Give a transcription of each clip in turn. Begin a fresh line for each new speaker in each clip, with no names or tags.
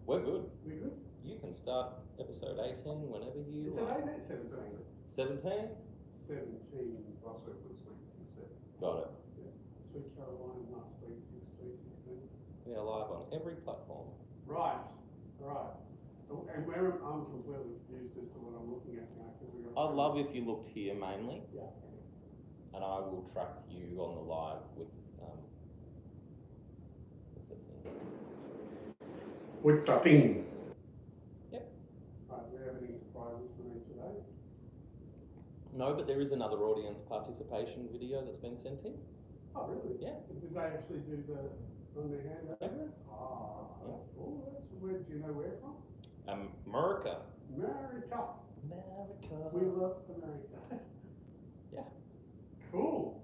We're good.
We're good.
You can start episode 18 whenever you
Is it
like.
18?
17?
17. Last week was week 16.
Got it.
Yeah. This week Caroline, last week 16.
We are live on every platform.
Right. And I'm completely confused as to what I'm looking at now.
I'd love if you looked here mainly.
Yeah.
And I will track you on the live with the thing.
With the thing.
Yep.
Right, do we have any surprises for me today?
No, but there is another audience participation video that's been sent in.
Oh, really?
Yeah.
Did they actually do the run their hand over it? Ah, that's cool. Where do you know where from?
America.
America.
America.
We love America.
Yeah.
Cool.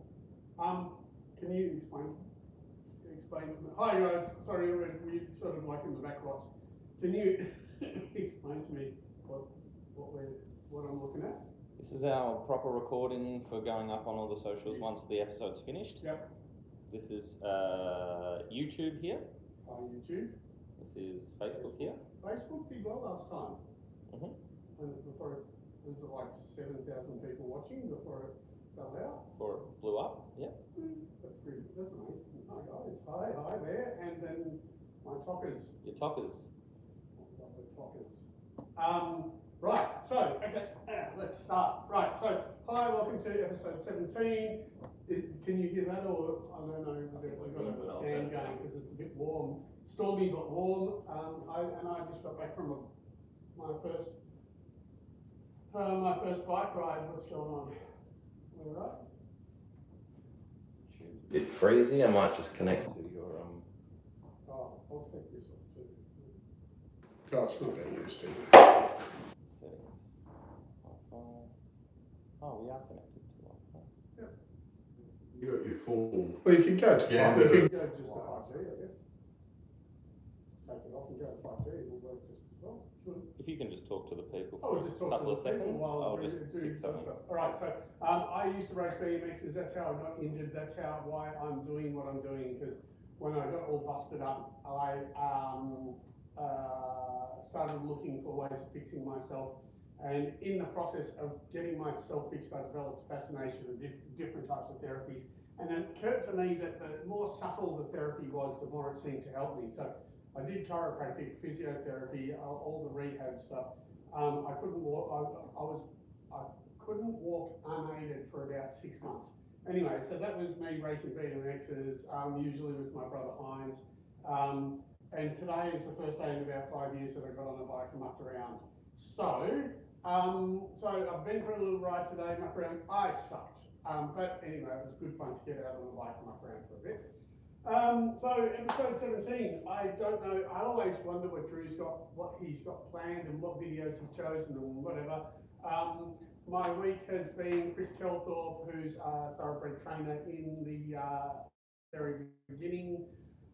Can you explain to me? Hi guys. Sorry, we're sort of like in the back lots. Can you explain to me what I'm looking at?
This is our proper recording for going up on all the socials once the episode's finished.
Yep.
This is YouTube here.
Hi YouTube.
This is Facebook here.
Facebook did well last time.
Mm-hmm.
And before was it like 7,000 people watching before it fell out?
Before it blew up, yeah.
That's amazing. Hi guys. Hi there. And then my talkers.
Your talkers.
Lovely talkers. Right, so, okay, let's start. Right, so, hi, welcome to episode 17. Can you hear that, or I don't know, we've got a fan going because it's a bit warm. Stormy but warm. I just got back from my first bike ride. What's going on? All right?
A bit freezy. I might just connect to your
Oh, I'll take this one too. Oh, it's not being used to.
settings. Wi-Fi. Oh, we are connected to Wi-Fi.
Yep.
You got your phone.
Well, you can go to
Yeah,
5G. You can go just to 5G, I guess. Take it off and go to 5G. It'll work just as well.
If you can just talk to the people
Oh,
for
just
a
talk
couple
to
of
the people
seconds,
while
I'll
we
just
do
fix
some
something.
stuff. All right, so I used to race BMXs. That's how I got injured. That's why I'm doing what I'm doing. Because when I got all busted up, I started looking for ways of fixing myself. And in the process of getting myself fixed, I developed a fascination with different types of therapies. And it occurred to me that the more subtle the therapy was, the more it seemed to help me. So I did chiropractic, physiotherapy, all the rehab stuff. I couldn't walk. I couldn't walk unaided for about 6 months. Anyway, so that was me racing BMXs, usually with my brother Hines. And today is the first day in about 5 years that I got on a bike and mucked around. So I've been for a little ride today, mucked around. I sucked. But anyway, it was good fun to get out on the bike and muck around for a bit. So episode 17, I don't know, I always wonder what he's got planned and what videos he's chosen and whatever. My week has been Chris Kelthorpe, who's a thoroughbred trainer in the very beginning.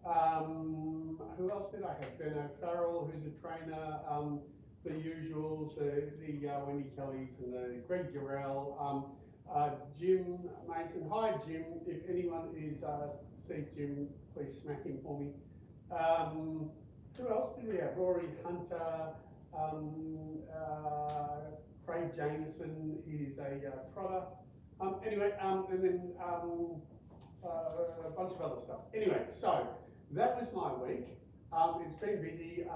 Who else did I have? Benno Farrell, who's a trainer, the usuals, the Wendy Kellys and the Greg Durrell, Jim Mason. Hi Jim, if anyone sees Jim, please smack him for me. Who else did we have? Rory Hunter, Craig Jameson, he's a trotter. Anyway, and then a bunch of other stuff. Anyway, so that was my week. It's been busy.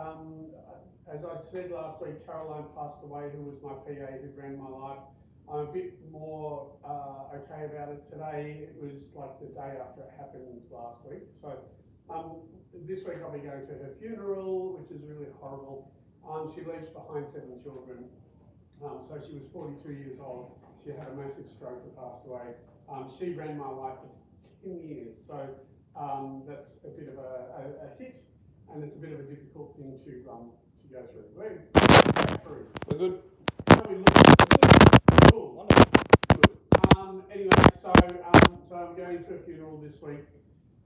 As I said last week, Caroline passed away, who was my PA, who ran my life. I'm a bit more okay about it today. It was like the day after it happened last week. So this week I'll be going to her funeral, which is really horrible. She leaves behind 7 children. So she was 42 years old. She had a massive stroke and passed away. She ran my life for 10 years. So that's a bit of a hit, and it's a bit of a difficult thing to go through.
We're good.
Cool. Wonderful. Good. Anyway, so I'm going to a funeral this week.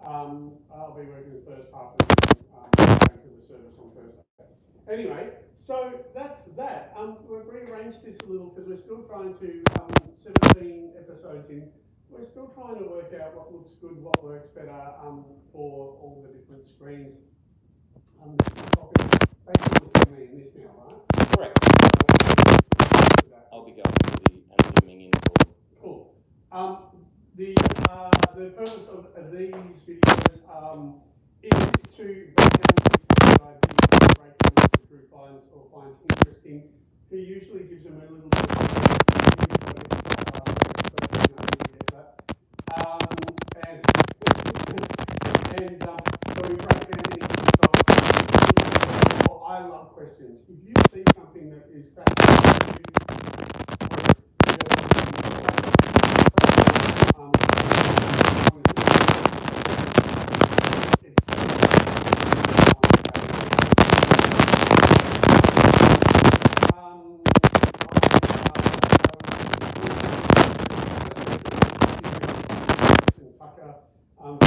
I'll be working the first half and then going to the service on Thursday. Anyway, so that's that. We've rearranged this a little because we're still trying to 17 episodes in. We're still trying to work out what looks good, what works better for all the different screens. basically saying in this now, right?
Correct. I'll be going to and zooming in for.
Cool. The purpose of these videos is to break down ideas, break down what the group finds or finds interesting. He usually gives them a little bit of and so we break down any I love questions. If you see something that is fascinating,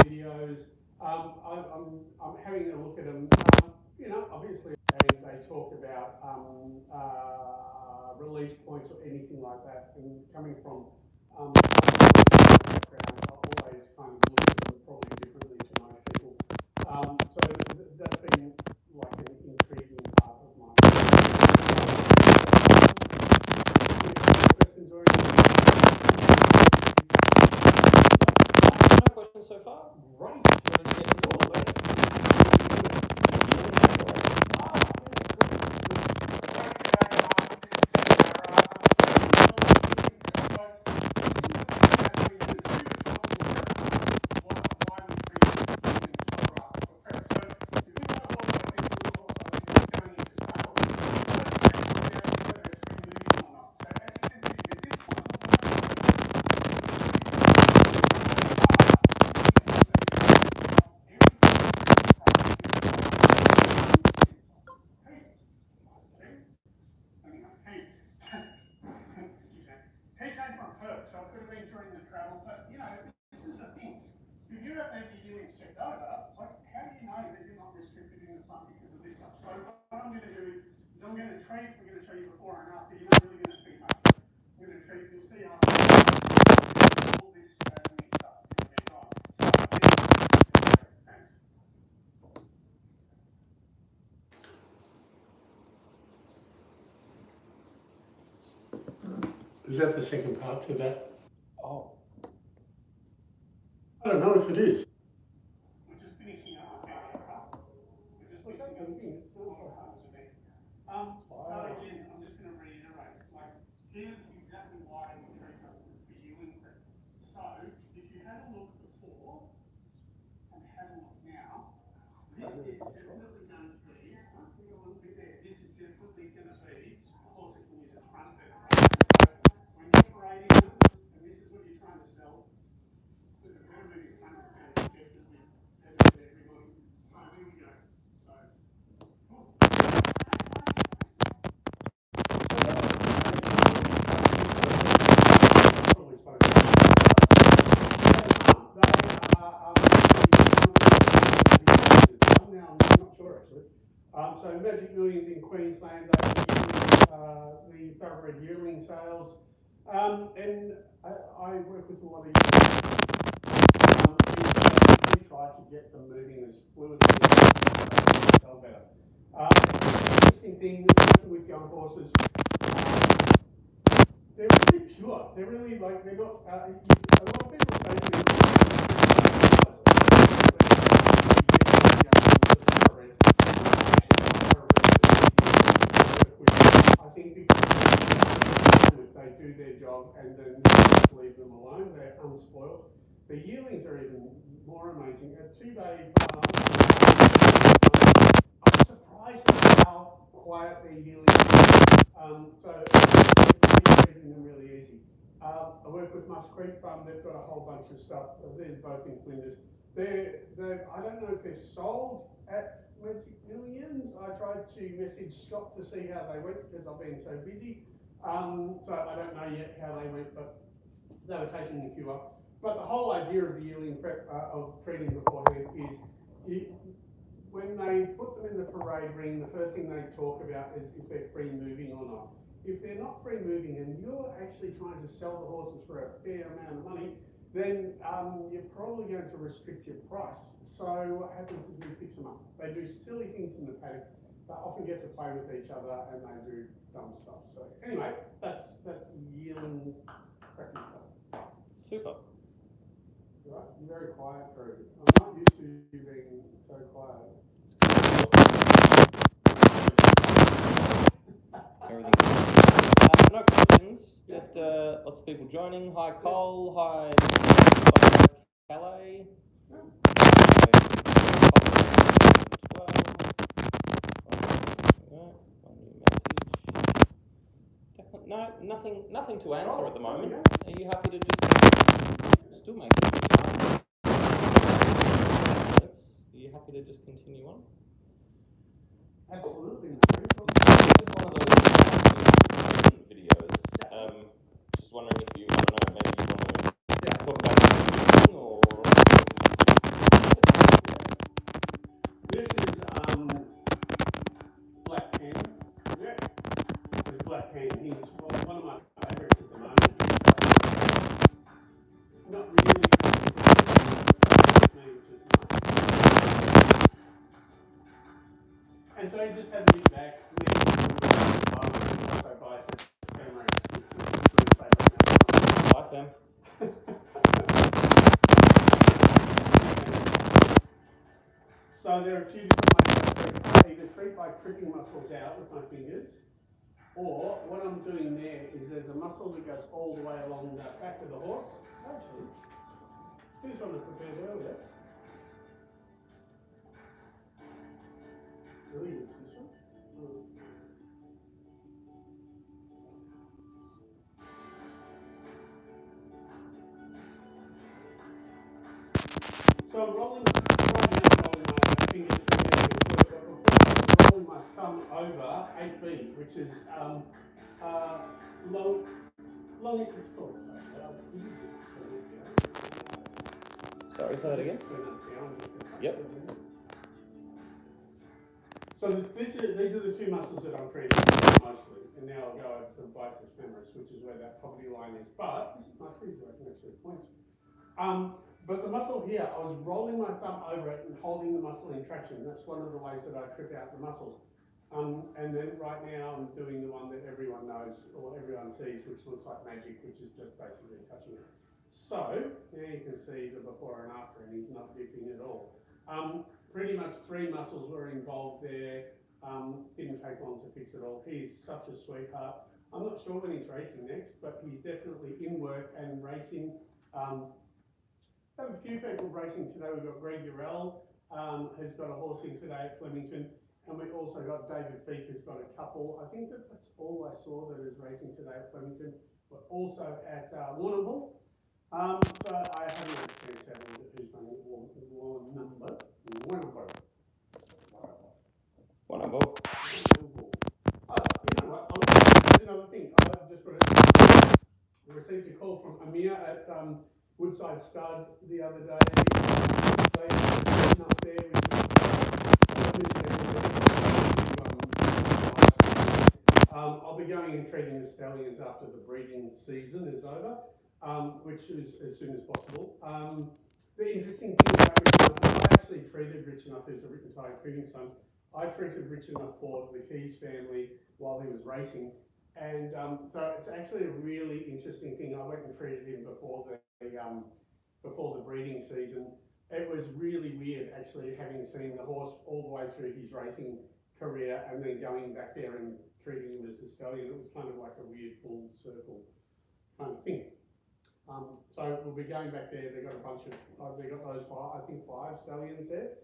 videos. I'm having a look at them. Obviously, and they talk about release points or anything like that. And coming from background, I always kind of look at them probably differently to most people. So that's been like an intriguing part of my. Questions or
No questions so far?
Great. So it could have been during the travel, but this is the thing. If you don't have your healings checked over, like how do you know that you're not restricted in the front because of this stuff? So what I'm going to do is I'm going to treat, we're going to show you before and after, you're not really going to see much. We're going to treat, you'll see after all this mixed up. Thanks. Is that the second part to that?
Oh.
I don't know if it is. We're just finishing up. We're just finishing up. So again, I'm just going to reiterate. Like, here's exactly why we treat them for healing prep. So, if you had a look before and had a look now, this is definitely going to be. This is definitely going to be. Of course, it can use its front bit. When you're parading them, and this is what you're trying to sell. So the better moving front is going to be definitely better for everybody. So here we go. So, cool. So Magic Millions in Queensland, the thoroughbred yearling sales, and I work with a lot of we try to get them moving as fluidly as sell better. Interesting thing working with young horses, they're really pure. They're really like they're not. A lot of people say I think because they do their job and then leave them alone, they're unspoiled. The yearlings are even more amazing. At 2 days, I'm surprised at how quiet their yearlings are. So it's treating them really easy. I work with Musk Creek Farm. They've got a whole bunch of stuff. They're both in Flinders. I don't know if they're sold at Magic Millions. I tried to message Scott to see how they went because I've been so busy. So I don't know yet how they went, but they were taking a few up. But the whole idea of the yearling prep of treating beforehand is when they put them in the parade ring, the first thing they talk about is if they're free moving or not. If they're not free moving and you're actually trying to sell the horses for a fair amount of money, then you're probably going to restrict your price. So what happens is we fix them up. They do silly things in the paddock. they often get to play with each other and they do dumb stuff. So anyway, that's yearling crappy stuff.
Super.
Right, you're very quiet, Drew. I'm not used to you being so quiet.
Everything. No questions. Just lots of people joining. Hi Cole. Hi Calais. No, nothing to answer at the moment. Are you happy to just still make it? Are you happy to just continue on?
Absolutely.
It's one of those videos. Just wondering if you, I don't know, maybe you want to talk about something or.
This is Black Pen. Yeah. There's Black Pen. He's one of my favourites at the moment. Not really which is nice. And so he just had to be back.
Bye, fam.
So there are a few different ways to treat. I either treat by tripping muscles out with my fingers, or what I'm doing there is there's a muscle that goes all the way along the back of the horse. Actually, here's one I prepared earlier. Really use this one. So I'm rolling my fingers through there, but before I'm rolling my thumb over 8B, which is long is it's called.
Sorry, say that again. Yep.
So these are the two muscles that I'm treating mostly, and now I'll go over to the biceps femoris, which is where that poverty line is. But this is my freezer, I can actually point. But the muscle here, I was rolling my thumb over it and holding the muscle in traction. That's one of the ways that I trip out the muscles. And then right now I'm doing the one that everyone knows or everyone sees, which looks like magic, which is just basically touching it. So now you can see the before and after, and he's not dipping at all. Pretty much 3 muscles were involved there. Didn't take long to fix it all. He's such a sweetheart. I'm not sure when he's racing next, but he's definitely in work and racing. Have a few people racing today. We've got Greg Urell, who's got a horse in today at Flemington, and we've also got David Feek, who's got a couple. I think that's all I saw that is racing today at Flemington, but also at Warrnambool. So I haven't had a chance to have a look at who's running Warrnambool. Oh, you know what? There's another thing. I just received a call from Amir at Woodside Stud the other day. They had up there I'll be going and treating the stallions after the breeding season is over, which is as soon as possible. The interesting thing about Rich Enough, I actually treated Rich Enough, who's a retired treating son. I treated Rich Enough for the Keys family while he was racing. And so it's actually a really interesting thing. I went and treated him before the breeding season. It was really weird actually having seen the horse all the way through his racing career and then going back there and treating him as a stallion. It was kind of like a weird full circle kind of thing. So we'll be going back there. They've got a bunch of, they got those 5 stallions there.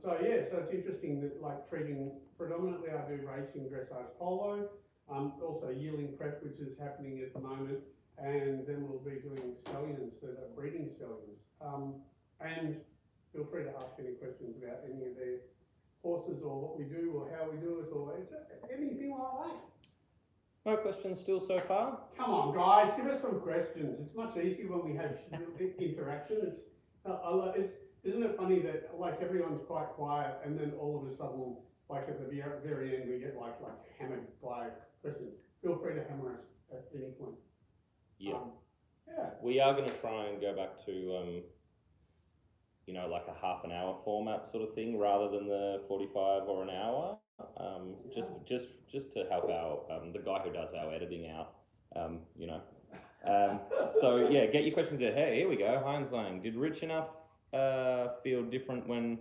So it's interesting that like treating, predominantly I do racing, dressage, polo. Also yearling prep, which is happening at the moment, and then we'll be doing stallions that are breeding stallions. And feel free to ask any questions about any of their horses or what we do or how we do it or anything like that.
No questions still so far?
Come on, guys, give us some questions. It's much easier when we have interaction. Isn't it funny that like everyone's quite quiet and then all of a sudden, like at the very end, we get like hammered by questions. Feel free to hammer us at any point.
Yeah. We are going to try and go back to you know, like a half an hour format sort of thing rather than the 45 or an hour. Just to help the guy who does our editing out, you know. So yeah, get your questions in. Hey, here we go. Heinz Lang, did Rich Enough feel different when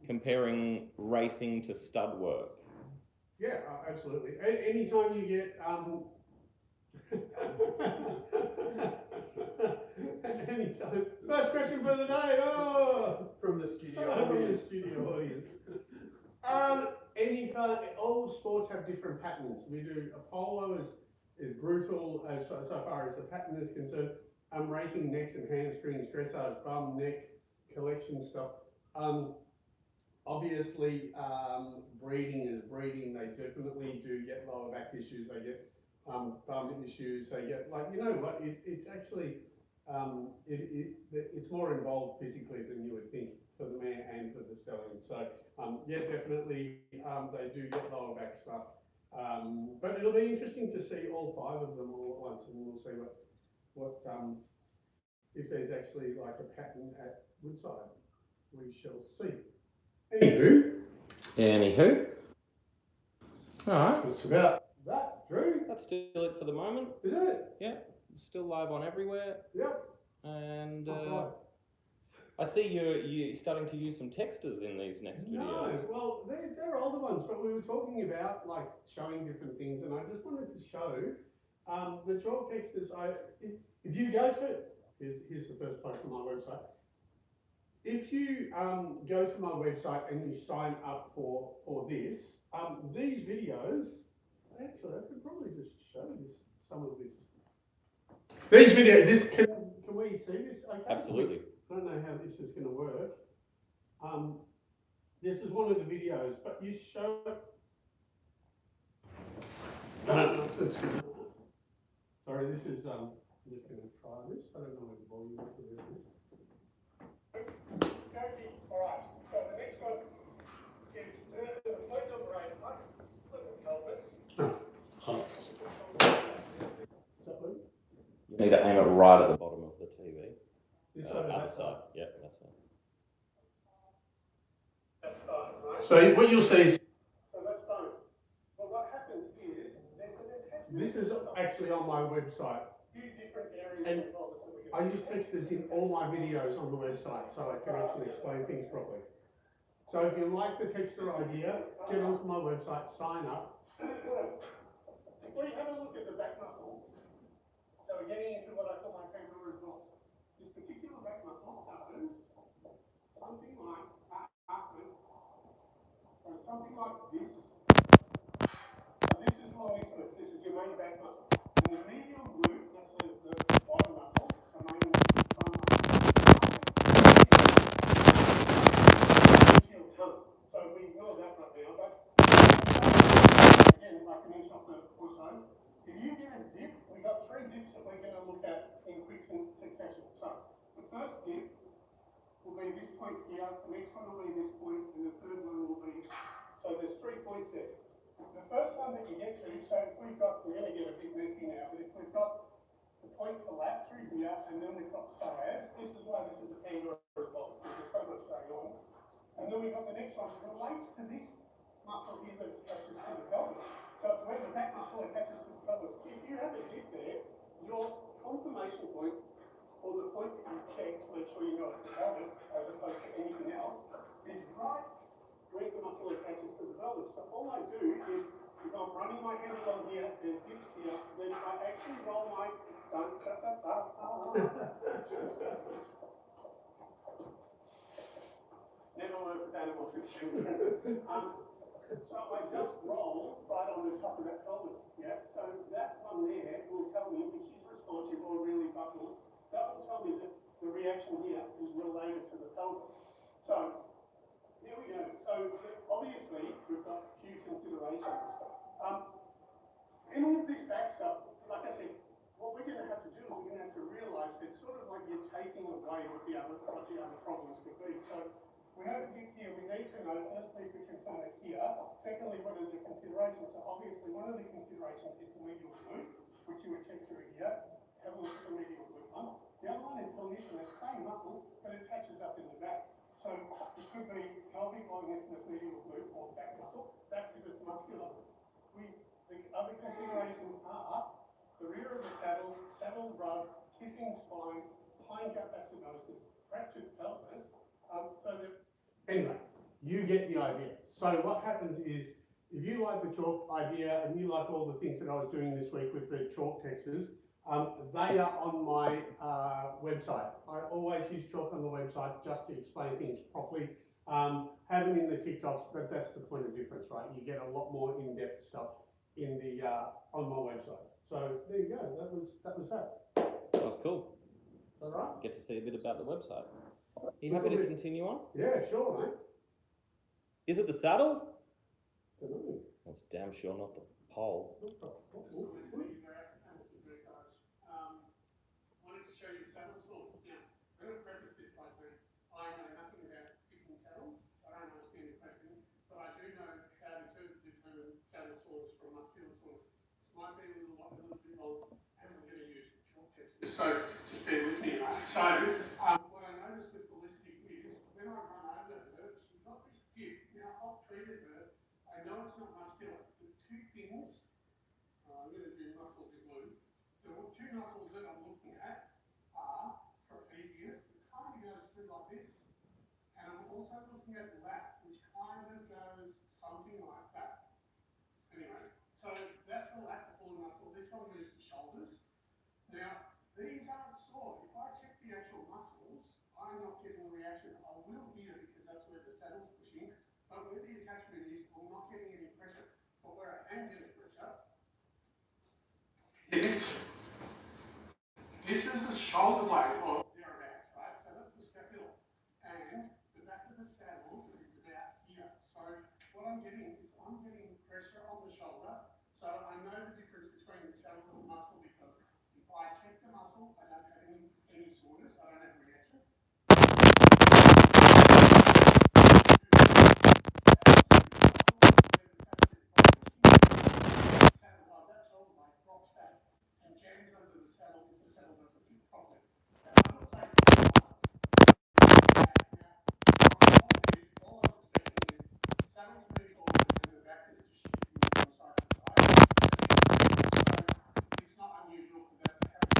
comparing racing to stud work?
Yeah, absolutely. Anytime you get anytime. First question for the day. Oh,
From the studio
from the
audience.
studio audience. Anytime, all sports have different patterns. We do polo is brutal so far as the pattern is concerned. Racing necks and hamstrings, dressage, bum, neck, collection stuff. Obviously, breeding is breeding. They definitely do get lower back issues. They get bum issues. They get, like, you know what? It's actually it's more involved physically than you would think for the mare and for the stallion. So yeah, definitely they do get lower back stuff. But it'll be interesting to see all 5 of them all at once, and we'll see what if there's actually like a pattern at Woodside. We shall see.
Anywho. All right.
It's about that, Drew.
That's still it for the moment.
Is it?
Yeah. Still live on everywhere.
Yep.
And
Oh,
I see you're starting to use some texters in these next videos.
no, well, they're older ones, but we were talking about like showing different things, and I just wanted to show the chalk texters. If you go to here's the first post on my website. If you go to my website and you sign up for this, these videos, actually I could probably just show this some of this. These videos, can we see this? Okay.
Absolutely.
I don't know how this is going to work. This is one of the videos, but you show it. Sorry, this is, I'm just going to try this. I don't know what the volume is. All right, so the next one is the point operator, little pelvis.
You need to aim it right at the bottom of the TV.
This side or
Other
that
side. Yeah, that's it.
That's fine, right? So what you'll see is, so that's fine. Well, what happens is, this is actually on my website. Few different areas and I use texters in all my videos on the website, so I can actually explain things properly. So if you like the texter idea, get onto my website, sign up. Before you have a look at the back muscle, so we're getting into what I call my pectoral results. This particular back muscle goes something like that, or something like this. So this is long isthmus, this is your main back muscle. And the medial glute, that's the bottom muscle, the main bottom muscle. So we ignore that right now, but again, like I mentioned off the push-on, if you get a dip, we got 3 dips that we're going to look at in quick succession. So the first dip will be this point here, the next one will be this point, and the third one will be, so there's 3 points there. The first one that you get to, so if we're going to get a bit messy now, but if we've got the point collapse through here, and then we've got psoas, this is why this is a kangaroo box, because there's so much going on. And then we've got the next one, that relates to this muscle here that attaches to the pelvis. So it's where the back muscle attaches to the pelvis. If you have a dip there, your confirmation point, or the point that you check to make sure you know it's the pelvis, as opposed to anything else, is right where the muscle attaches to the pelvis. So all I do is, if I'm running my hand along here, and dips here, then I actually roll my never work with animals with children. So I just roll right on the top of that pelvis. Yeah. So that one there will tell me if she's responsive or really buckled. That will tell me that the reaction here is related to the pelvis. So here we go. So obviously we've got a few considerations. Any of this back stuff, like I said, what we're going to have to do is we're going to have to realise that it's sort of like you're taking away what the other problems could be. So we have a dip here, we need to know, firstly, if we can find it here. Secondly, what are the considerations? So obviously one of the considerations is the medial glute, which you would check through here. Have a look at the medial glute one. The other one is longissimus, same muscle, but it catches up in the back. So it could be pelvic longissimus medial glute or back muscle. That's if it's muscular. The other considerations are the rear of the saddle, saddle rub, kissing spine, hind gut acidosis, fractured pelvis. Anyway, you get the idea. So what happens is, if you like the chalk idea and you like all the things that I was doing this week with the chalk textures, they are on my website. I always use chalk on the website just to explain things properly. Have them in the TikToks, but that's the point of difference, right? You get a lot more in-depth stuff in the on my website. So there you go. That was that.
That was cool.
All right.
Get to see a bit about the website. Are you happy to continue on?
Yeah, sure, mate.
Is it the saddle?
Don't
That's damn sure not the pole.
Wanted to show you the saddle saws. Now, I'm going to preface this by saying I know nothing about picking saddles. I don't understand the question, but I do know how to determine saddle saws from muscular saws. This might be a little bit long, and we're going to use chalk textures. So just bear with me. So what I noticed with Ballistic is when I run over her, she's got this dip. Now I've treated her. I know it's not muscular. The two things, I'm going to do muscles and glue. The two muscles that I'm looking at are trapezius, it kind of goes through like this, and I'm also looking at the lat, which kind of goes something like that. Anyway, so that's the lat, the pulling muscle. This one moves the shoulders. Now, these aren't sore. If I check the actual muscles, I'm not getting a reaction. I will here because that's where the saddle's pushing, but where the attachment is, I'm not getting any pressure. But where I am getting pressure is this is the shoulder blade, or thereabouts, right? So that's the scapula. And the back of the saddle is about here. So what I'm getting is I'm getting pressure on the shoulder. So I know the difference between the saddle and the muscle because if I check the muscle, I don't have any soreness, I don't have a reaction. Jams under the saddle if the saddle doesn't fit properly. Other places all I was expecting is saddles moving forward and the back is just shifting from side to side. So it's not unusual for that to happen.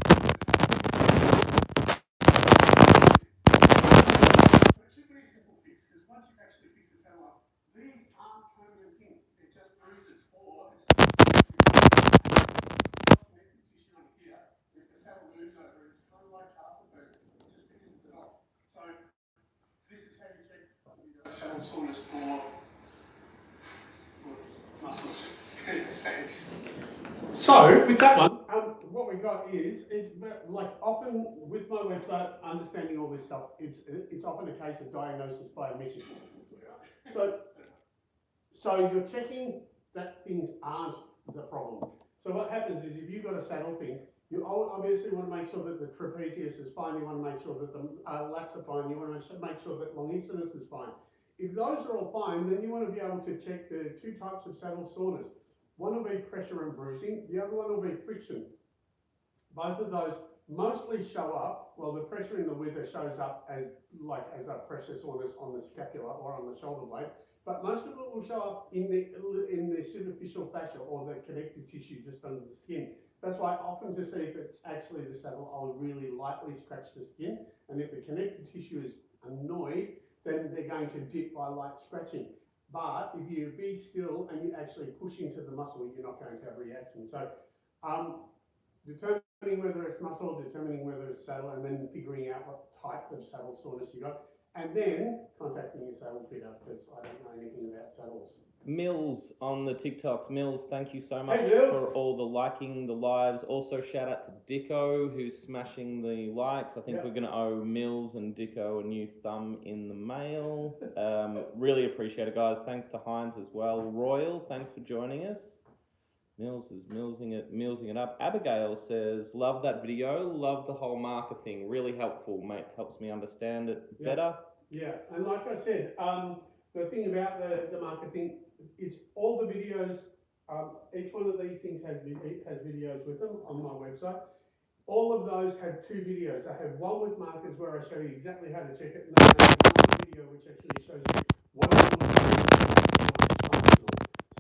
But it should be a simple fix because once you've actually fixed the saddle up, these aren't permanent things. They're just bruises or it's connective tissue on here. If the saddle moves over, it's kind of like half a burn. It just fixes it off. So this is how you check saddle soreness for muscles. Thanks. So with that one, what we got is like often with my website, understanding all this stuff, it's often a case of diagnosis by omission. So you're checking that things aren't the problem. So what happens is if you've got a saddle thing, you obviously want to make sure that the trapezius is fine, you want to make sure that the lats are fine, you want to make sure that longissimus is fine. If those are all fine, then you want to be able to check the two types of saddle soreness. One will be pressure and bruising, the other one will be friction. Both of those mostly show up, well the pressure in the wither shows up as a pressure soreness on the scapula or on the shoulder blade, but most of it will show up in the superficial fascia or the connective tissue just under the skin. That's why often to see if it's actually the saddle, I'll really lightly scratch the skin, and if the connective tissue is annoyed, then they're going to dip by light scratching. But if you be still and you actually push into the muscle, you're not going to have a reaction. So determining whether it's muscle, determining whether it's saddle, and then figuring out what type of saddle soreness you got, and then contacting your saddle fitter because I don't know anything about saddles.
Mills on the TikToks. Mills, thank you so much
Hey,
for all the liking, the lives. Also, shout out to Dicko, who's smashing the likes. I think we're going to owe Mills and Dicko a new thumb in the mail. Really appreciate it, guys. Thanks to Heinz as well. Royal, thanks for joining us. Mills is millsing it up. Abigail says, love that video. Love the whole marker thing. Really helpful, mate. Helps me understand it better.
Yeah, and like I said, the thing about the marker thing, it's all the videos, each one of these things has videos with them on my website. all of those have two videos. I have one with markers where I show you exactly how to check it, and then I have another video which actually shows you what I'm looking for.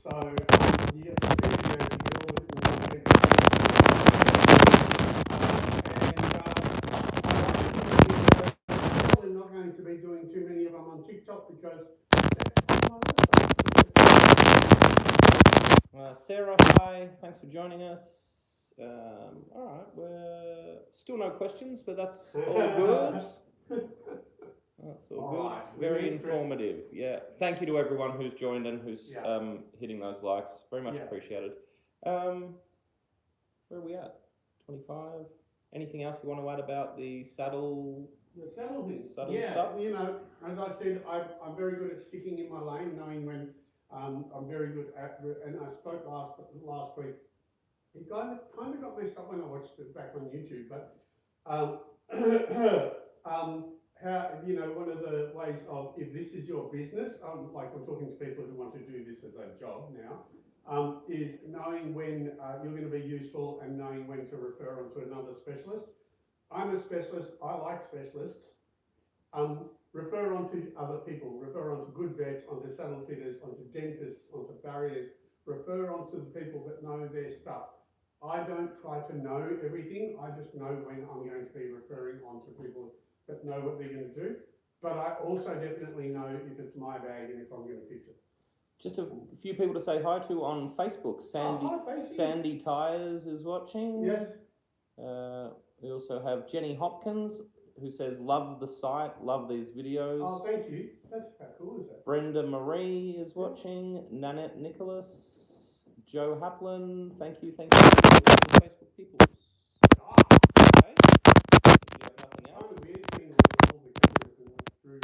So you get the two videos, you get all the different content. I'm probably not going to be doing too many of them on TikTok because that's my other stuff.
Sarah, hi, thanks for joining us. All right, we're still no questions, but that's all good. That's all good.
Right.
Very informative. Yeah. Thank you to everyone who's joined and who's hitting those likes. Very much appreciated. Where are we at? 25. Anything else you want to add about the saddle?
The saddle thing.
Saddle stuff?
You know, as I said, I'm very good at sticking in my lane, knowing when I'm very good at. And I spoke last week. It kind of got messed up when I watched it back on YouTube, but how, you know, one of the ways of, if this is your business, like I'm talking to people who want to do this as a job now, is knowing when you're going to be useful and knowing when to refer on to another specialist. I'm a specialist, I like specialists. Refer on to other people, refer on to good vets, onto saddle fitters, onto dentists, onto farriers, refer on to the people that know their stuff. I don't try to know everything, I just know when I'm going to be referring on to people that know what they're going to do. But I also definitely know if it's my bag and if I'm going to fix it.
Just a few people to say hi to on Facebook. Sandy Tyres is watching.
Yes.
We also have Jenny Hopkins, who says, love the site, love these videos.
Oh, thank you. That's how cool is that?
Brenda Marie is watching. Nanette Nicholas. Joe Haplin, thank you to Facebook people. Okay. You have nothing else?
Kind of weird thing with all the cameras and through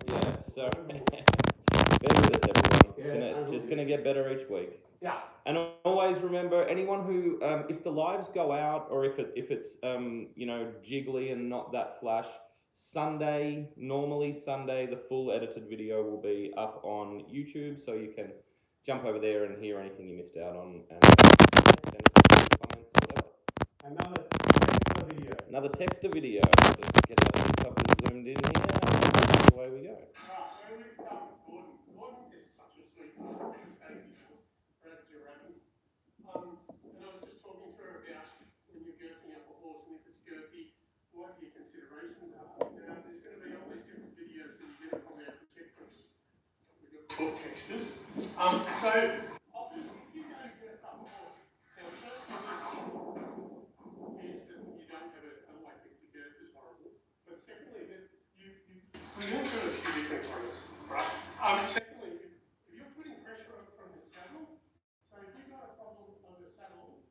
yeah, so bear with us, everyone. It's just going to get better each week.
Yeah.
And always remember, anyone who, if the lives go out or if it's you know, jiggly and not that flash, normally Sunday, the full edited video will be up on YouTube, so you can jump over there and hear anything you missed out on and send us comments, whatever. Another texter video. Just get our laptop zoomed in here and away we go.
Gordon is such a sweet girl. This is Stacey from and I was just talking to her about when you're girthing up a horse and if it's girthy, what your considerations are. Now, there's going to be all these different videos that you're going to come out and check this. We've got short textures. So, often if you go girth up a horse, now first thing is that you don't have like the girth is horrible. But secondly, that we have got a few different ones, right? Secondly, if you're putting pressure on from the saddle, so if you've got a problem on the saddle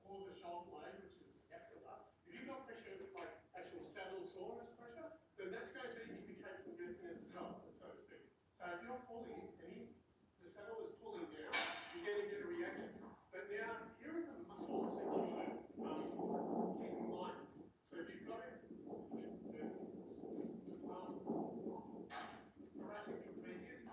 or the shoulder blade, which is the scapula, if you've got pressure like actual saddle soreness pressure, then that's going to indicate the girthiness as well, so to speak. So if you're pulling and the saddle is pulling down, you're going to get a reaction. But now, here are the muscles that you've got to keep in mind. So if you've got thoracic trapezius,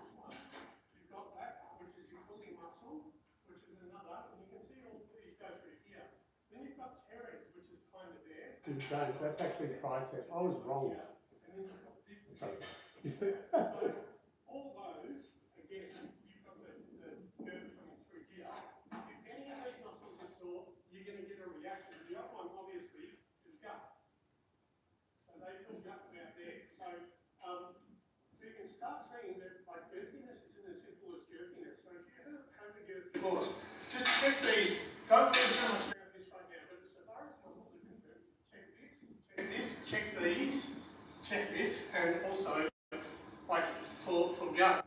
you've got that, which is your pulling muscle, which is another, and you can see all these go through here. Then you've got teres, which is kind of there. That's actually tricep. I was wrong. Yeah. And then you've got big so all those, again, you've got the nerve coming through here. If any of these muscles are sore, you're going to get a reaction. The other one, obviously, is gut. So they feel gut about there. So you can start seeing that like girthiness isn't as simple as girthiness. So if you have the girthy horse, just check these. Don't worry so much about this right now, but as far as muscles are concerned, check this, check these, check this, and also like for gut.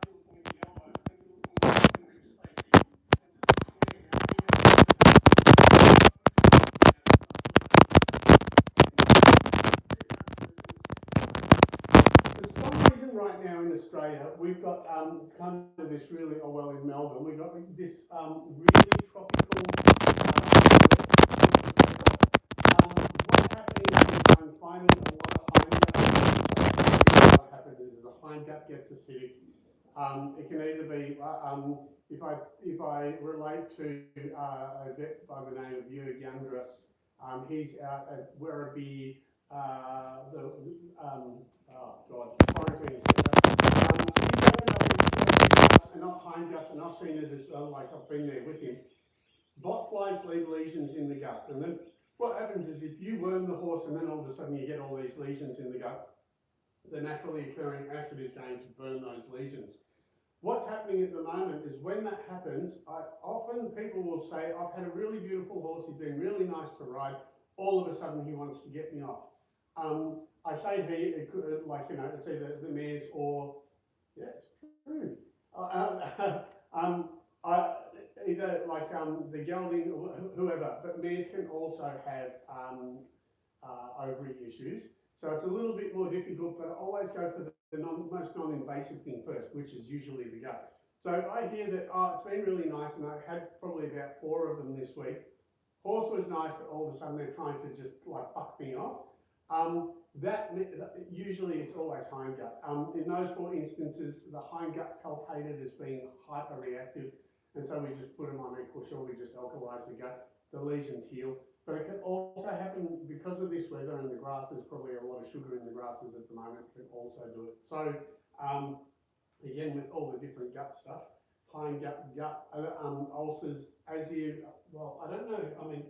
Right now in Australia, we've got kind of this really, in Melbourne, we've got this really tropical what's happening is I'm finding a lot of hindgut. What happens is the hindgut gets acidic. It can either be, if I relate to a vet by the name of Jurg Youngdress, He's out at Werribee, quarantine centre. He's opened up and not hindguts, and I've seen it as well, like I've been there with him. Bot flies leave lesions in the gut, and then what happens is if you worm the horse and then all of a sudden you get all these lesions in the gut, the naturally occurring acid is going to burn those lesions. What's happening at the moment is when that happens, often people will say, I've had a really beautiful horse, he's been really nice to ride, all of a sudden he wants to get me off. I say he, it could, it's either the mares or, yeah, it's true. Either the gelding or whoever, but mares can also have ovary issues. So it's a little bit more difficult, but I always go for the most non-invasive thing first, which is usually the gut. So if I hear that, it's been really nice, and I've had probably about 4 of them this week. Horse was nice, but all of a sudden they're trying to just like buck me off. Usually it's always hindgut. In those 4 instances, the hindgut palpated as being hyperreactive, and so we just put them on equal, we just alkalize the gut, the lesions heal. But it can also happen because of this weather and the grasses, probably a lot of sugar in the grasses at the moment, can also do it. So again, with all the different gut stuff, hindgut, gut ulcers, I don't know, I mean,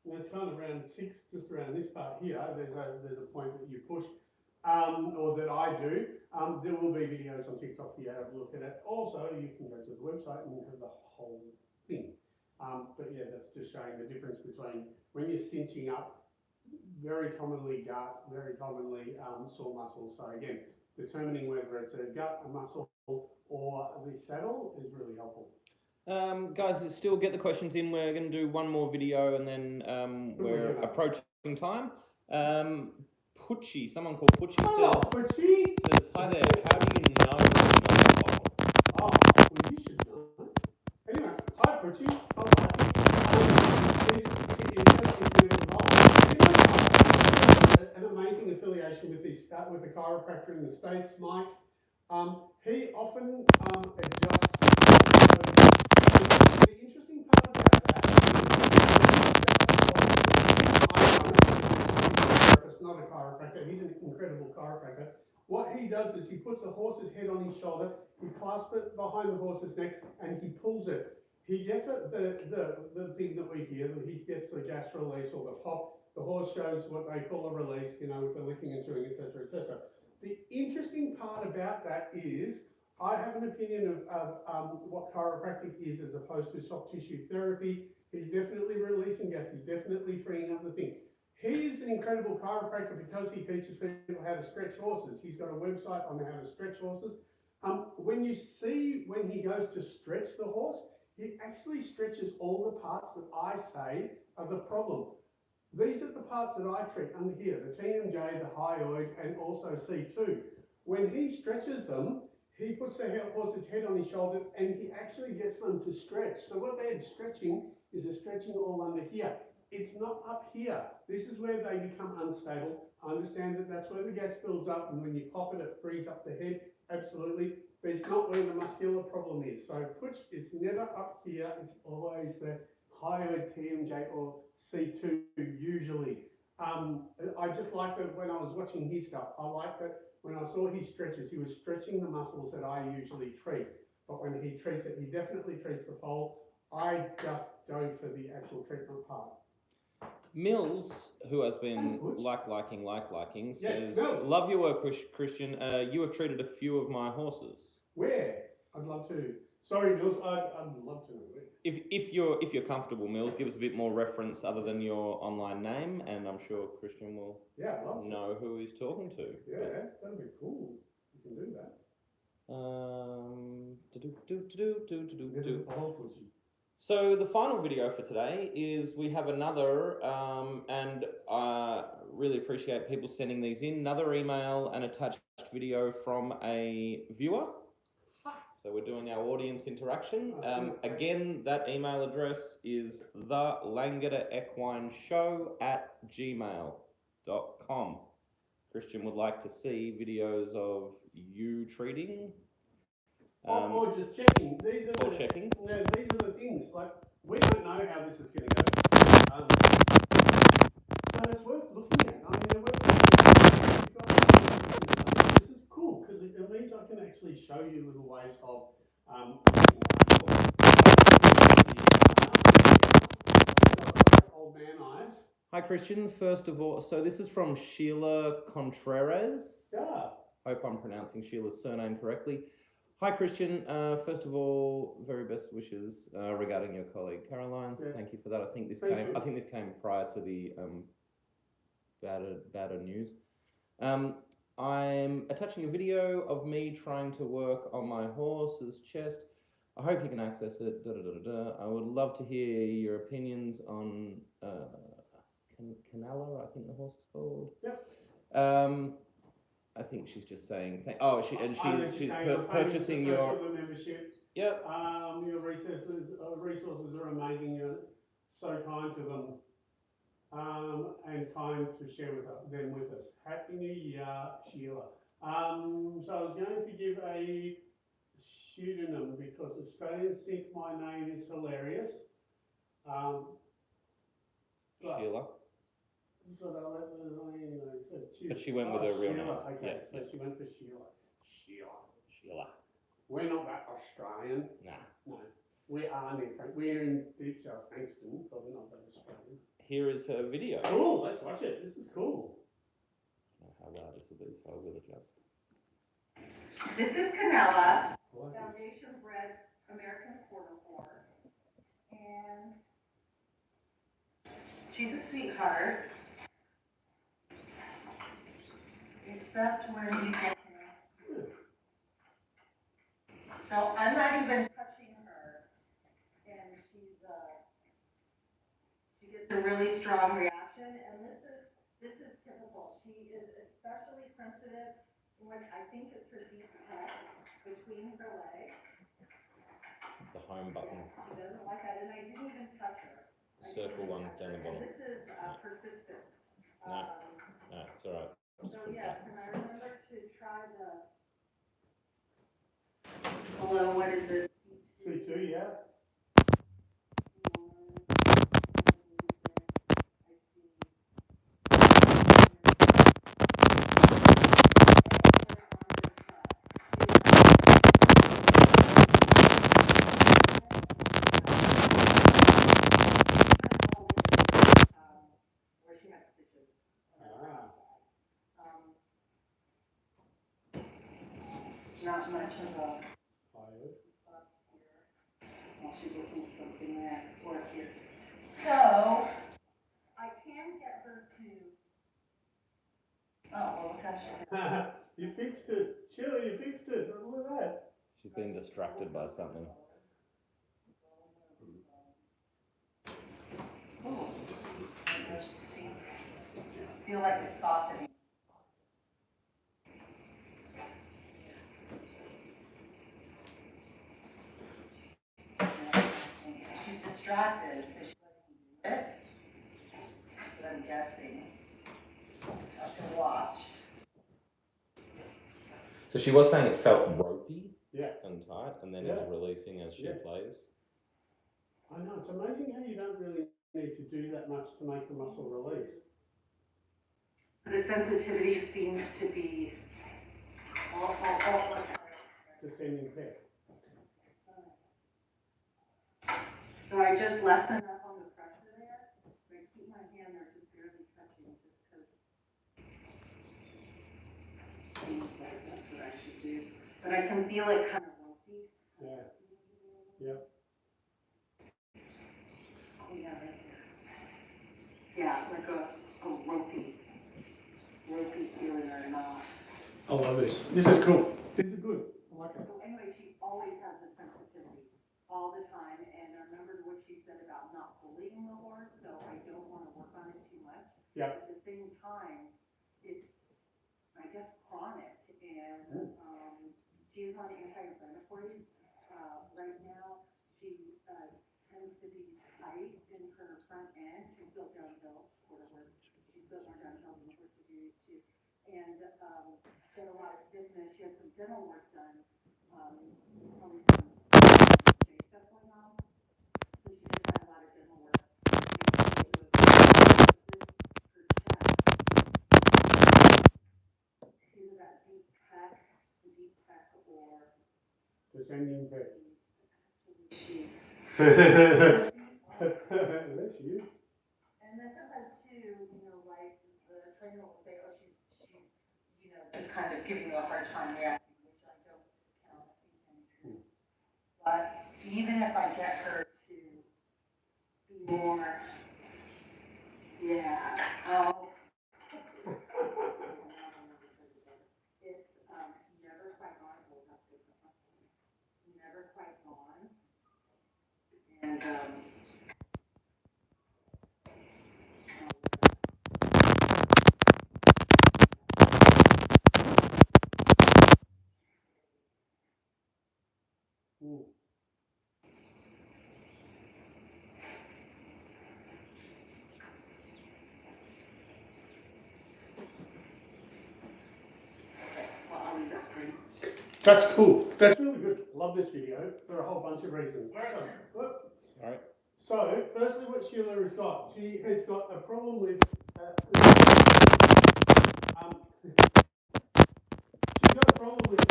it's kind of around 6, just around this part here, there's a point that you push, or that I do. There will be videos on TikTok for you to have a look at it. Also, you can go to the website and have the whole thing. But yeah, that's just showing the difference between when you're cinching up, very commonly gut, very commonly sore muscles. So again, determining whether it's a gut, a muscle, or the saddle is really helpful.
Guys, still get the questions in. We're going to do one more video and then we're approaching time. Pucci, someone called Pucci says, hi there, how do you know it's not alcohol?
Oh, well, you should know. Anyway, hi Pucci, how are you? An amazing affiliation with with a chiropractor in the States, Mike. He often adjusts. The interesting part about that is not a chiropractor, he's an incredible chiropractor. What he does is he puts the horse's head on his shoulder, he clasps it behind the horse's neck, and he pulls it. He gets it, the thing that we hear, he gets the gas release or the pop. The horse shows what they call a release, with the licking and chewing, etc., etc. The interesting part about that is, I have an opinion of what chiropractic is as opposed to soft tissue therapy. He's definitely releasing gas, he's definitely freeing up the thing. He is an incredible chiropractor because he teaches people how to stretch horses. He's got a website on how to stretch horses. When you see when he goes to stretch the horse, he actually stretches all the parts that I say are the problem. These are the parts that I treat under here, the TMJ, the hyoid, and also C2. When he stretches them, he puts the horse's head on his shoulders and he actually gets them to stretch. So what they're stretching is they're stretching all under here. It's not up here. This is where they become unstable. I understand that that's where the gas builds up, and when you pop it, it frees up the head, absolutely. But it's not where the muscular problem is. So push, it's never up here. It's always the hyoid, TMJ, or C2 usually. I just like that when I was watching his stuff, I like that when I saw his stretches, he was stretching the muscles that I usually treat. But when he treats it, he definitely treats the pole. I just go for the actual treatment part.
Mills, who has been liking, says,
yes,
love your work, Christian. You have treated a few of my horses.
Where? I'd love to. Sorry, Mills, I'd love to know where.
If you're comfortable, Mills, give us a bit more reference other than your online name, and I'm sure Christian will know who he's talking to.
Yeah, that'd be cool. You can do that.
So the final video for today is we have another, and I really appreciate people sending these in, another email and attached video from a viewer. So we're doing our audience interaction. Again, that email address is thelangederequineshow@gmail.com. Christian would like to see videos of you treating.
Or just checking. These are the things. Like, we don't know how this is going to go. ways of old man eyes.
Hi, Christian. First of all, so this is from Sheila Contreras.
Yeah.
Hope I'm pronouncing Sheila's surname correctly. Hi, Christian. First of all, very best wishes regarding your colleague Caroline.
Yes.
Thank you for that. I think this came prior to the badder news. I'm attaching a video of me trying to work on my horse's chest. I hope you can access it. I would love to hear your opinions on Canala, I think the horse is called.
Yep.
I think she's just saying. She's purchasing your
membership.
Yep.
Your resources are amazing. You're so kind to them, and kind to share them with us. Happy New Year, Sheila. So I was going to give a pseudonym because Australians think my name is hilarious.
Sheila.
But I'll let her know anyway.
But she went with her real name.
Okay,
Yeah,
so she went for Sheila.
Sheila.
We're not that Australian.
Nah.
No. We are in Frank. We're in deep South Frankston, but we're not that Australian.
Here is her video.
Cool, let's watch it. This is cool.
I don't know how loud this will be, so I will adjust.
This is Canela, Foundation bred American Quarter Horse, and she's a sweetheart, except when you get her. So I'm not even touching her, and she gets a really strong reaction, and this is typical. She is especially sensitive when I think it's her deep head between her legs.
The home button.
She doesn't like that, and I didn't even touch her.
Circle one down the bottom.
And this is persistent.
No, it's all right.
So yes, and I remember to try the below. What is it?
C2, yeah.
Not much of a spot here. Well, she's looking at something there or here. So I can get her to. Oh, well, gosh.
You fixed it. Sheila, you fixed it. Look at that.
She's being distracted by something.
Oh. See? Feel like it's softening. She's distracted, so she's like, it. That's what I'm guessing. I have to watch.
So she was saying it felt ropey.
Yeah.
And tight, and then it's releasing as she plays.
I know, it's amazing how you don't really need to do that much to make the muscle release.
The sensitivity seems to be awful.
Descending pet.
So I just lessen up on the pressure there. I keep my hand there just barely touching just because it seems like that's what I should do. But I can feel it kind of ropey.
Yeah. Yep.
Oh yeah, right there. Yeah, like a ropey feeling or not.
I love this. This is cool. This is good. I like it.
So anyway, she always has a sensitivity all the time, and I remembered what she said about not bullying the horse, so I don't want to work on it too much.
Yeah.
At the same time, it's, I guess, chronic, and she's on anti-inflammatories right now. She tends to be tight in her front end. She's built downhill, whatever. She's built more downhill than the horse is used to. And she had a lot of stiffness. She had some dental work done. Probably some stuff going on. So she just had a lot of dental work. Either that deep pec or
Descending pet.
There
There she is.
And then sometimes too, like the trainer will say, oh, she's, just kind of giving you a hard time reacting, which I don't discount as true. But even if I get her to be more, it's never quite gone. It's never quite gone. And
That's cool. That's really good. Love this video for a whole bunch of reasons.
Alright.
So, firstly, what Sheila has got, she has got a problem with. She's got a problem with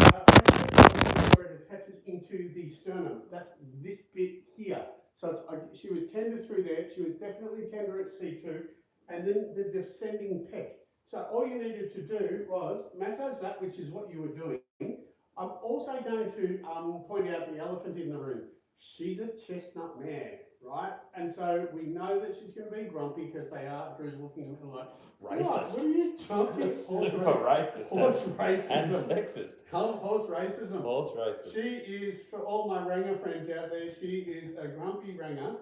where it attaches into the sternum. That's this bit here. So she was tender through there. She was definitely tender at C2, and then the descending pec. So all you needed to do was massage that, which is what you were doing. I'm also going to point out the elephant in the room. She's a chestnut mare, right? And so we know that she's going to be grumpy because they are. Drew's looking at me like,
Racist.
What are you talking?
Super racist.
Horse racism.
And sexist.
Horse racism.
Horse racism.
She is, for all my ranger friends out there, she is a grumpy ranger.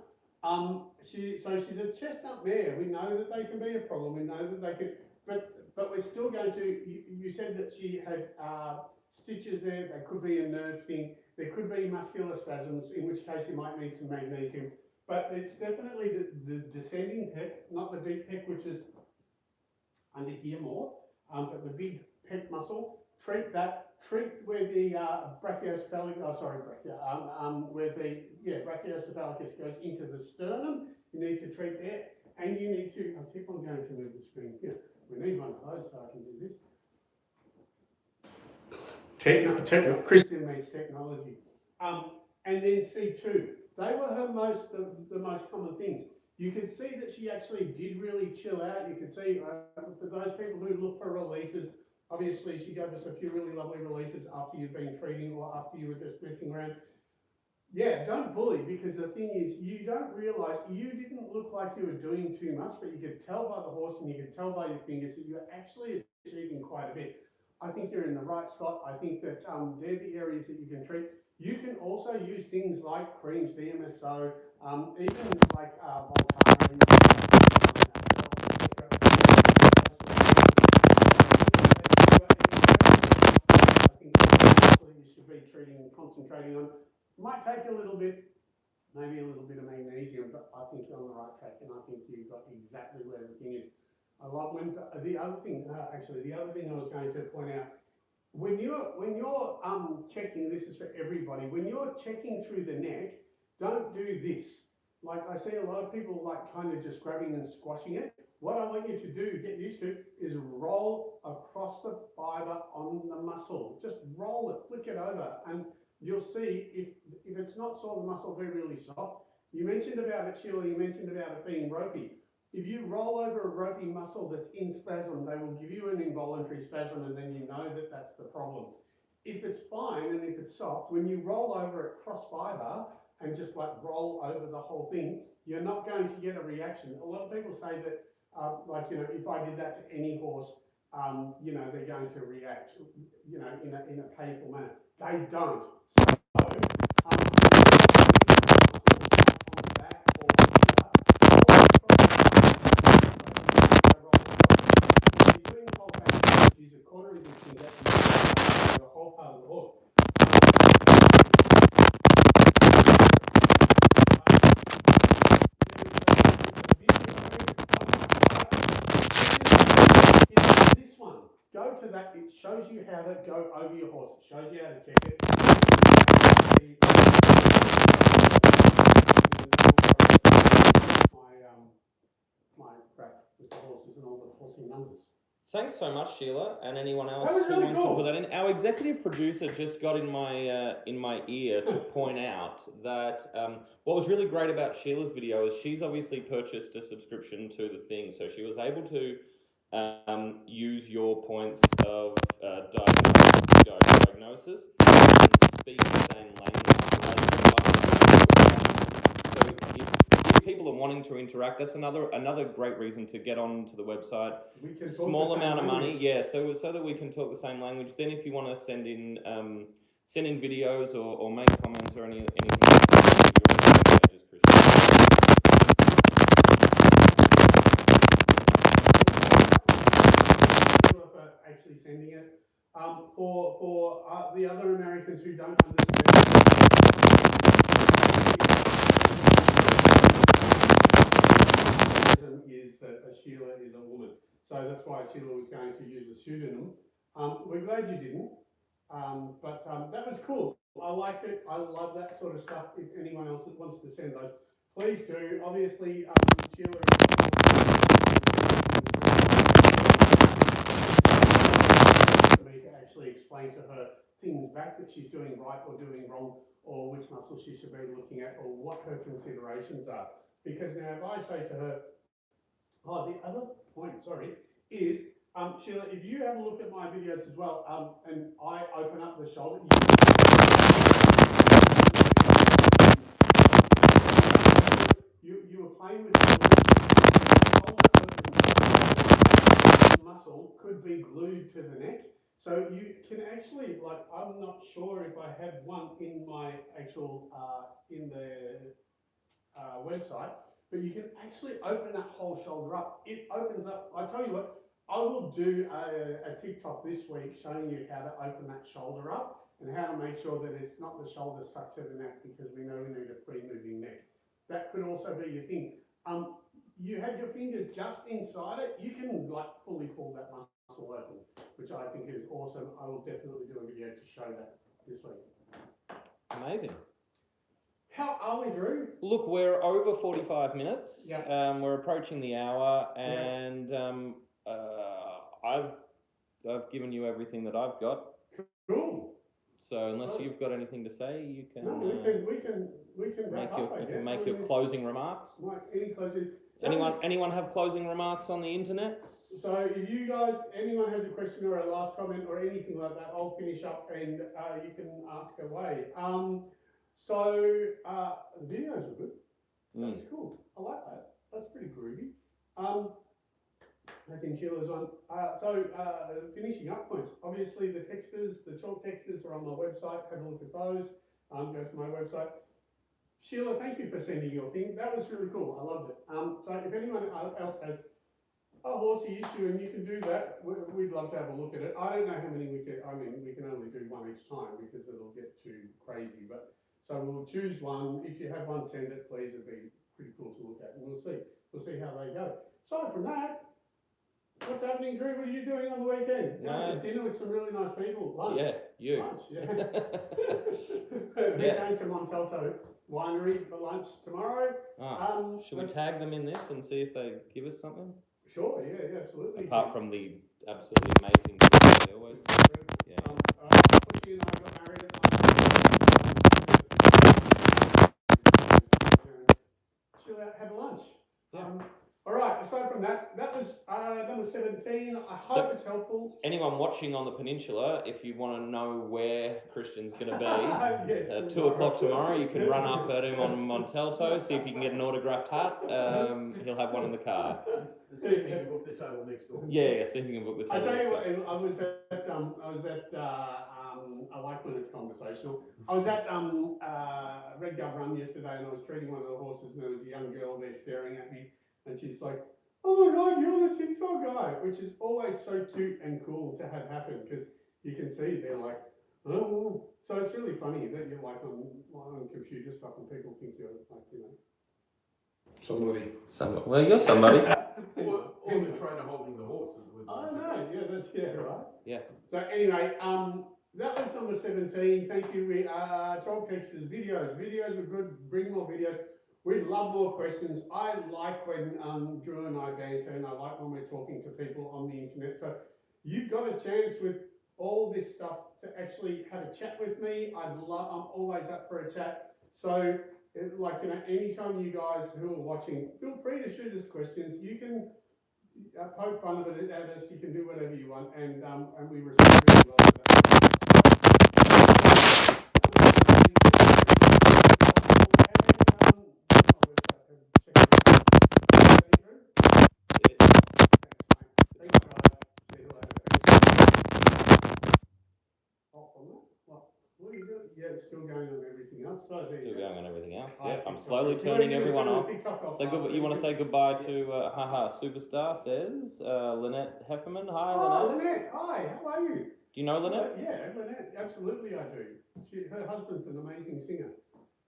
She's a chestnut mare. We know that they can be a problem. We know that they can, but we're still going to. You said that she had stitches there. There could be a nerve thing. There could be muscular spasms, in which case you might need some magnesium. But it's definitely the descending pec, not the deep pec, which is under here more, but the big pec muscle. Treat that. Treat where the brachiocephalic, where the brachiocephalicus goes into the sternum. You need to treat there, and you need to. I keep on going to move the screen here. We need one of those so I can do this. Christian means technology. And then C2. They were her the most common things. You can see that she actually did really chill out. You can see for those people who look for releases. Obviously, she gave us a few really lovely releases after you've been treating or after you were just messing around. Yeah, don't bully, because the thing is, you don't realise, you didn't look like you were doing too much, but you could tell by the horse and you could tell by your fingers that you're actually achieving quite a bit. I think you're in the right spot. I think that they're the areas that you can treat. You can also use things like creams, DMSO, even like Voltaren. You should be treating and concentrating on. Might take a little bit, maybe a little bit of magnesium, but I think you're on the right track, and I think you've got exactly where everything is. I love when the other thing I was going to point out, when you're checking, this is for everybody, when you're checking through the neck, don't do this. Like I see a lot of people like kind of just grabbing and squashing it. What I want you to do, get used to, is roll across the fibre on the muscle. Just roll it, flick it over, and you'll see if it's not sore, the muscle will be really soft. You mentioned about it, Sheila, you mentioned about it being ropey. If you roll over a ropey muscle that's in spasm, they will give you an involuntary spasm, and then you know that that's the problem. If it's fine and if it's soft, when you roll over it cross fibre and just like roll over the whole thing, you're not going to get a reaction. A lot of people say that, if I did that to any horse, they're going to react, in a painful manner. They don't. Use a quarter of your finger and the whole part of the horse. This one, go to that. It shows you how to go over your horse. It shows you how to check it. My graph with the horses and all the horsey numbers.
Thanks so much, Sheila, and anyone else
That was
who
really
wants
cool.
to put that in. Our executive producer just got in my ear to point out that what was really great about Sheila's video is she's obviously purchased a subscription to the thing, so she was able to use your points of diagnosis and speak the same language as so if people are wanting to interact, that's another great reason to get onto the website.
We can talk
Small
the same
amount of money,
language.
yeah. So that we can talk the same language. Then, if you want to send in videos or make comments or anything, just
for actually sending it. For the other Americans who don't understand, is that Sheila is a woman. So that's why Sheila was going to use a pseudonym. We're glad you didn't. But that was cool. I liked it. I love that sort of stuff. If anyone else wants to send those, please do. Obviously, Sheila for me to actually explain to her things back that she's doing right or doing wrong, or which muscle she should be looking at, or what her considerations are. Because now, if I say to her, oh, the other point, sorry, is Sheila, if you have a look at my videos as well, and I open up the shoulder, you were playing with the muscle could be glued to the neck. So you can actually, like, I'm not sure if I have one in my actual, in the website, but you can actually open that whole shoulder up. It opens up, I tell you what, I will do a TikTok this week showing you how to open that shoulder up and how to make sure that it's not the shoulder stuck to the neck, because we know we need a free moving neck. That could also be your thing. You have your fingers just inside it, you can like fully pull that muscle open, which I think is awesome. I will definitely do a video to show that this week.
Amazing.
How are we, Drew?
Look, we're over 45 minutes.
Yeah.
We're approaching the hour, and I've given you everything that I've got.
Cool.
So unless you've got anything to say, you can.
No, we can wrap up. I guess.
Make your closing remarks.
Any closing?
Anyone have closing remarks on the internet?
So if you guys, anyone has a question or a last comment or anything like that, I'll finish up and you can ask away. So the videos were good. That's cool. I like that. That's pretty groovy. That's in Sheila's one. Finishing up points. Obviously, the chalk texters are on my website. Have a look at those. Go to my website. Sheila, thank you for sending your thing. That was really cool. I loved it. So if anyone else has a horsey issue and you can do that, we'd love to have a look at it. I don't know how many we can. I mean, we can only do one each time because it'll get too crazy. But so we'll choose one. If you have one, send it, please. It'd be pretty cool to look at, and we'll see. We'll see how they go. Aside from that, what's happening, Drew? What are you doing on the weekend?
No.
Dinner with some really nice people. Lunch.
Yeah, you.
Lunch, yeah. We're going to Montalto Winery for lunch tomorrow.
Should we tag them in this and see if they give us something?
Sure, yeah, absolutely.
Apart from the absolutely amazing food they always do. Yeah.
Pushy and I got married at lunch. Chill out, have lunch.
Yeah.
All right, aside from that, that was number 17. I hope it's helpful.
Anyone watching on the peninsula, if you want to know where Christian's going to be at 2 o'clock tomorrow, you can run up at him on Montalto, see if you can get an autographed hat. He'll have one in the car.
See if you can book the table next door.
Yeah, see if you can book the table.
I tell you what, I was at I like when it's conversational. I was at Red Gov Run yesterday, and I was treating one of the horses, and there was a young girl there staring at me. And she's like, oh my God, you're the TikTok guy, which is always so cute and cool to have happen, because you can see they're like, oh. So it's really funny that you're like on computer stuff and people think you're like, you know.
Somebody.
Well, you're somebody.
or the trainer holding the horses.
I know, yeah, that's, yeah, right.
Yeah.
So anyway, that was number 17. Thank you. We, 12 texters, videos were good. Bring more videos. We'd love more questions. I like when Drew and I banter, and I like when we're talking to people on the internet. So you've got a chance with all this stuff to actually have a chat with me. I'm always up for a chat. So, anytime you guys who are watching, feel free to shoot us questions. You can poke fun of it at us. You can do whatever you want, and we respond really well to that. What are you doing? Yeah, it's still going on everything else. So
Still going on everything else.
Hi,
Yeah, I'm
TikTok.
slowly
If
turning
you're
everyone
gonna
off.
turn the TikTok
So
off,
good. You want to say goodbye to haha superstar says Lynette Hefferman. Hi,
Oh,
Lynette.
Lynette. Hi, how are you?
Do you know Lynette?
Yeah, Lynette. Absolutely, I do. Her husband's an amazing singer.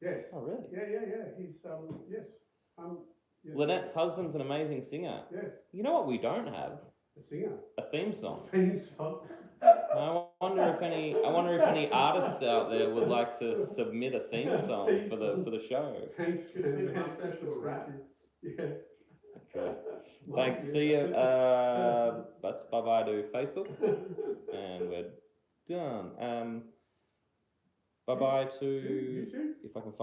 Yes.
Oh, really?
Yeah. He's yes. Yes.
Lynette's husband's an amazing singer.
Yes.
You know what we don't have?
A singer.
A theme song.
Theme song.
I wonder if any artists out there would like to submit a theme song for the show.
Thanks.
Maybe mustache to a rat.
Yes.
Okay. Thanks. See you. That's bye bye to Facebook, and we're done. Bye bye to
You too?
if I can find.